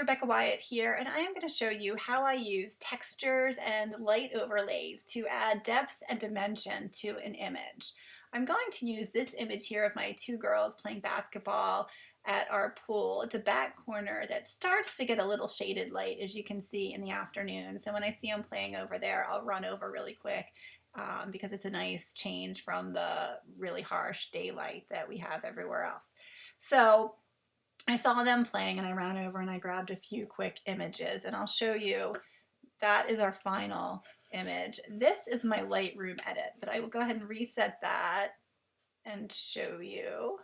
Rebecca Wyatt here, and I am going to show you how I use textures and light overlays to add depth and dimension to an image. I'm going to use this image here of my two girls playing basketball at our pool. It's a back corner that starts to get a little shaded light, as you can see, in the afternoon. So when I see them playing over there, I'll run over really quick because it's a nice change from the really harsh daylight that we have everywhere else. So I saw them playing and I ran over and I grabbed a few quick images, and I'll show you. That is our final image. This is my Lightroom edit, but I will go ahead and reset that and show you.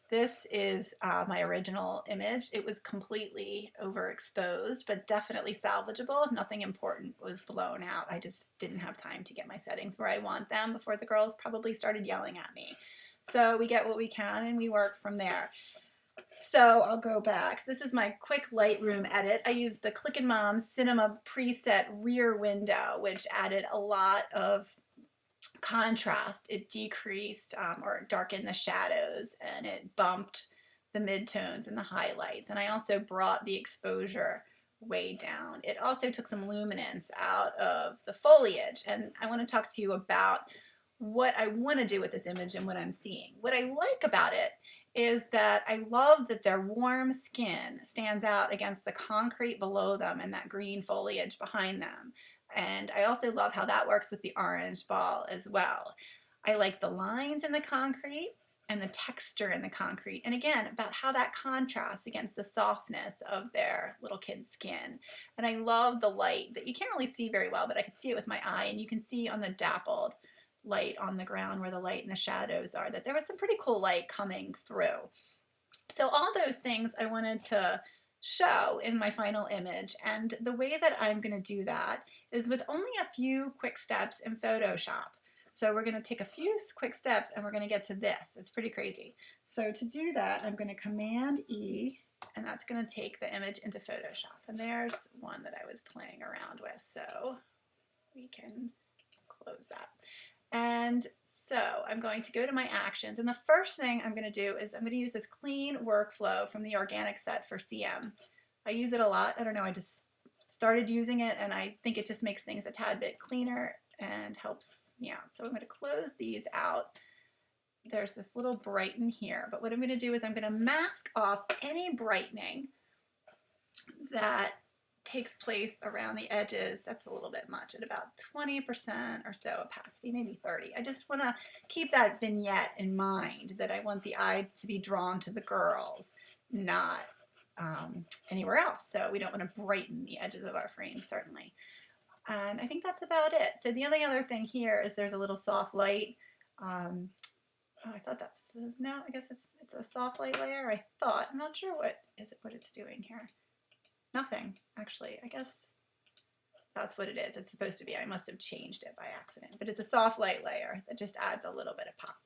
This is my original image. It was completely overexposed, but definitely salvageable. Nothing important was blown out. I just didn't have time to get my settings where I want them before the girls probably started yelling at me. So we get what we can and we work from there. So I'll go back. This is my quick Lightroom edit. I used the Click and Mom Cinema preset rear window, which added a lot of contrast. It decreased or darkened the shadows, and it bumped the midtones and the highlights. And I also brought the exposure way down. It also took some luminance out of the foliage. And I want to talk to you about what I want to do with this image and what I'm seeing. What I like about it is that I love that their warm skin stands out against the concrete below them and that green foliage behind them. And I also love how that works with the orange ball as well. I like the lines in the concrete and the texture in the concrete. And again, about how that contrasts against the softness of their little kid's skin. And I love the light that you can't really see very well, but I could see it with my eye, and you can see on the dappled light on the ground where the light and the shadows are that there was some pretty cool light coming through. So all those things I wanted to show in my final image, and the way that I'm going to do that is with only a few quick steps in Photoshop. So we're going to take a few quick steps and we're going to get to this. It's pretty crazy. So to do that, I'm going to Command E, and that's going to take the image into Photoshop. And there's one that I was playing around with, so we can close that. And so I'm going to go to my actions, and the first thing I'm going to do is I'm going to use this clean workflow from the organic set for CM. I use it a lot. I don't know, I just started using it and I think it just makes things a tad bit cleaner and helps me out. So I'm going to close these out. There's this little brighten here, but what I'm going to do is I'm going to mask off any brightening that takes place around the edges. That's a little bit much, at about 20% or so opacity, maybe 30. I just want to keep that vignette in mind, that I want the eye to be drawn to the girls, not anywhere else. So we don't want to brighten the edges of our frame, certainly. And I think that's about it. So the only other thing here is there's a little soft light. Oh, I thought that's, no, I guess it's a soft light layer. I thought, I'm not sure what it's doing here. Nothing, actually. I guess that's what it is. It's supposed to be. I must have changed it by accident. But it's a soft light layer that just adds a little bit of pop.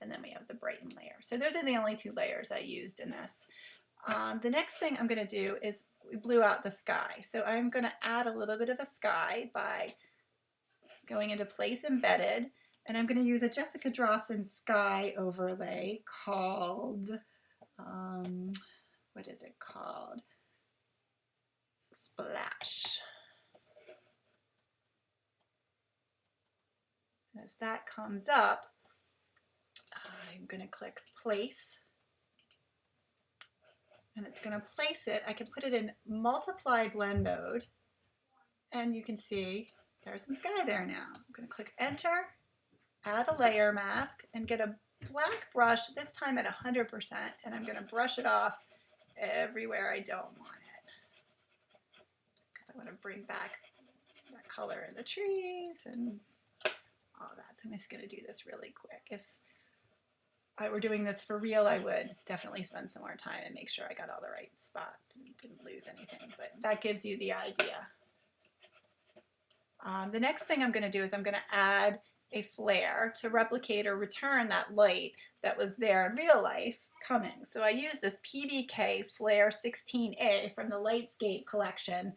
And then we have the brighten layer. So those are the only two layers I used in this. The next thing I'm going to do is we blew out the sky. So I'm going to add a little bit of a sky by going into Place Embedded. And I'm going to use a Jessica Drawson sky overlay called, what is it called? Splash. And as that comes up, I'm going to click Place, and it's going to place it. I can put it in multiply blend mode, and you can see there's some sky there now. I'm going to click Enter, add a layer mask, and get a black brush, this time at 100%, and I'm going to brush it off everywhere I don't want it. I want to bring back that color in the trees and all that. So I'm just going to do this really quick. If I were doing this for real, I would definitely spend some more time and make sure I got all the right spots and didn't lose anything. But that gives you the idea. The next thing I'm going to do is I'm going to add a flare to replicate or return that light that was there in real life coming. So I use this PBK Flare 16A from the Lightscape collection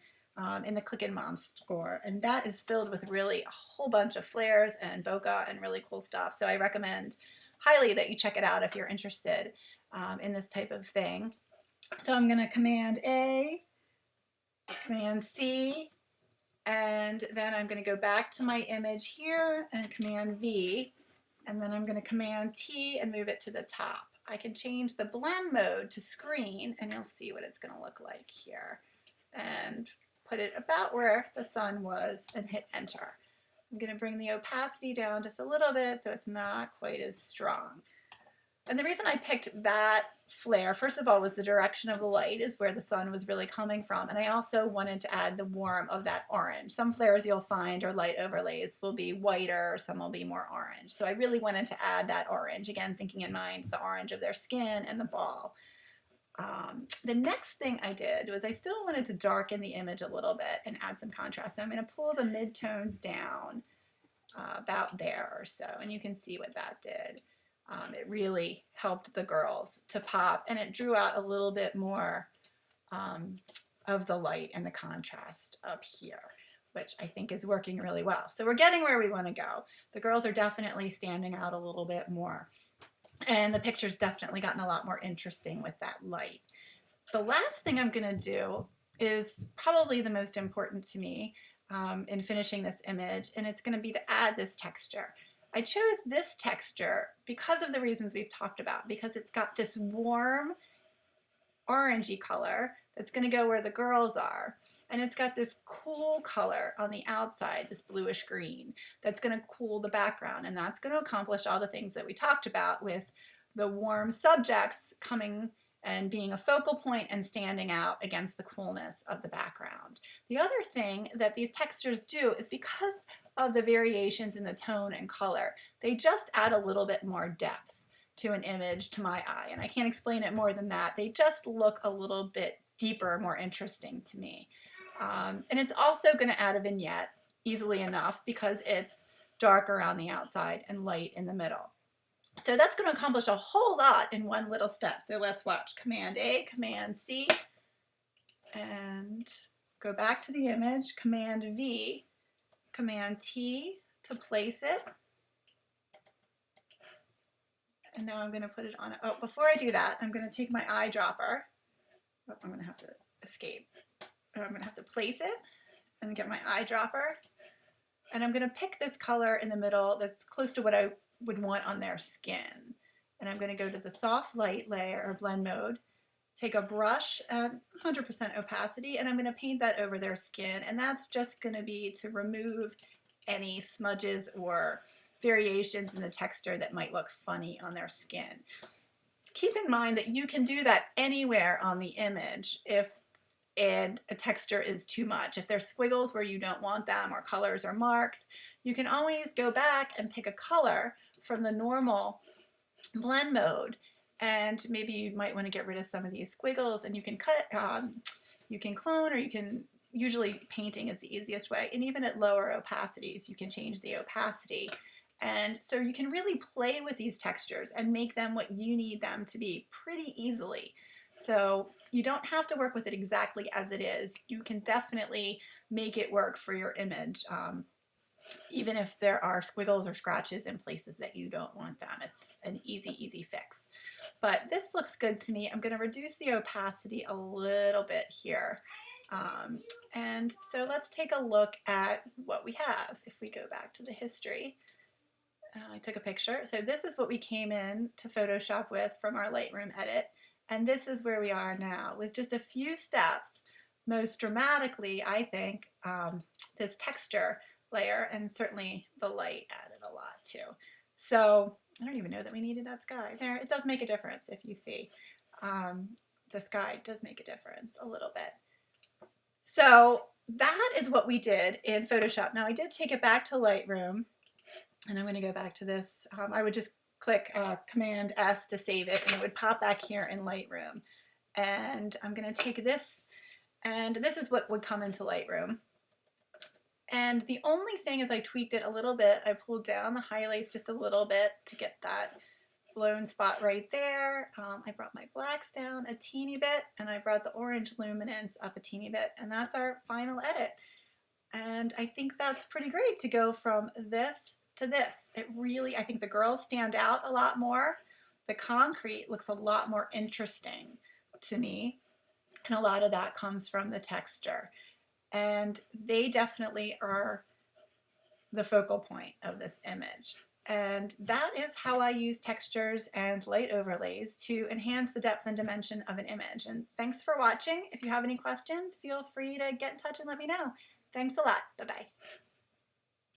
in the Click and Mom store, and that is filled with really a whole bunch of flares and bokeh and really cool stuff. So I recommend highly that you check it out if you're interested in this type of thing. So I'm going to Command A, Command C, and then I'm going to go back to my image here and Command V, and then I'm going to Command T and move it to the top. I can change the blend mode to screen, and you'll see what it's going to look like here. And put it about where the sun was and hit enter. I'm going to bring the opacity down just a little bit so it's not quite as strong. And the reason I picked that flare, first of all, was the direction of the light is where the sun was really coming from. And I also wanted to add the warmth of that orange. Some flares you'll find or light overlays will be whiter, some will be more orange. So I really wanted to add that orange, again, thinking in mind the orange of their skin and the ball. The next thing I did was I still wanted to darken the image a little bit and add some contrast. So I'm going to pull the midtones down about there or so, and you can see what that did. It really helped the girls to pop, and it drew out a little bit more of the light and the contrast up here, which I think is working really well. So we're getting where we want to go. The girls are definitely standing out a little bit more. And the picture's definitely gotten a lot more interesting with that light. The last thing I'm going to do is probably the most important to me in finishing this image, and it's going to be to add this texture. I chose this texture because of the reasons we've talked about, because it's got this warm orangey color that's going to go where the girls are, and it's got this cool color on the outside, this bluish green, that's going to cool the background, and that's going to accomplish all the things that we talked about with the warm subjects coming and being a focal point and standing out against the coolness of the background. The other thing that these textures do is because of the variations in the tone and color, they just add a little bit more depth to an image to my eye, and I can't explain it more than that. They just look a little bit deeper, more interesting to me. And it's also going to add a vignette easily enough because it's darker on the outside and light in the middle. So that's going to accomplish a whole lot in one little step. So let's watch. Command A, Command C, and go back to the image. Command V, Command T to place it. And now I'm going to put it on. Oh, before I do that, I'm going to take my eyedropper. Oh, I'm going to have to escape. I'm going to have to place it and get my eyedropper. And I'm going to pick this color in the middle that's close to what I would want on their skin. And I'm going to go to the soft light layer or blend mode, take a brush at 100% opacity, and I'm going to paint that over their skin. And that's just going to be to remove any smudges or variations in the texture that might look funny on their skin. Keep in mind that you can do that anywhere on the image if a texture is too much. If there's squiggles where you don't want them, or colors or marks, you can always go back and pick a color from the normal blend mode, and maybe you might want to get rid of some of these squiggles, and you can you can clone, or you can, usually painting is the easiest way, and even at lower opacities you can change the opacity. And so you can really play with these textures and make them what you need them to be pretty easily. So you don't have to work with it exactly as it is. You can definitely make it work for your image, even if there are squiggles or scratches in places that you don't want them. It's an easy fix. But this looks good to me. I'm going to reduce the opacity a little bit here. And so let's take a look at what we have. If we go back to the history, I took a picture. So this is what we came in to Photoshop with from our Lightroom edit. And this is where we are now with just a few steps. Most dramatically, I think, this texture layer, and certainly the light added a lot too. So I don't even know that we needed that sky there. It does make a difference if you see. The sky does make a difference a little bit. So that is what we did in Photoshop. Now I did take it back to Lightroom, and I'm going to go back to this. I would just click Command S to save it, and it would pop back here in Lightroom. And I'm going to take this, and this is what would come into Lightroom. And the only thing is I tweaked it a little bit. I pulled down the highlights just a little bit to get that blown spot right there. I brought my blacks down a teeny bit, and I brought the orange luminance up a teeny bit, and that's our final edit. And I think that's pretty great to go from this to this. It really, I think the girls stand out a lot more. The concrete looks a lot more interesting to me, and a lot of that comes from the texture. and they definitely are the focal point of this image. And that is how I use textures and light overlays to enhance the depth and dimension of an image. And thanks for watching. If you have any questions, feel free to get in touch and let me know. Thanks a lot. Bye-bye.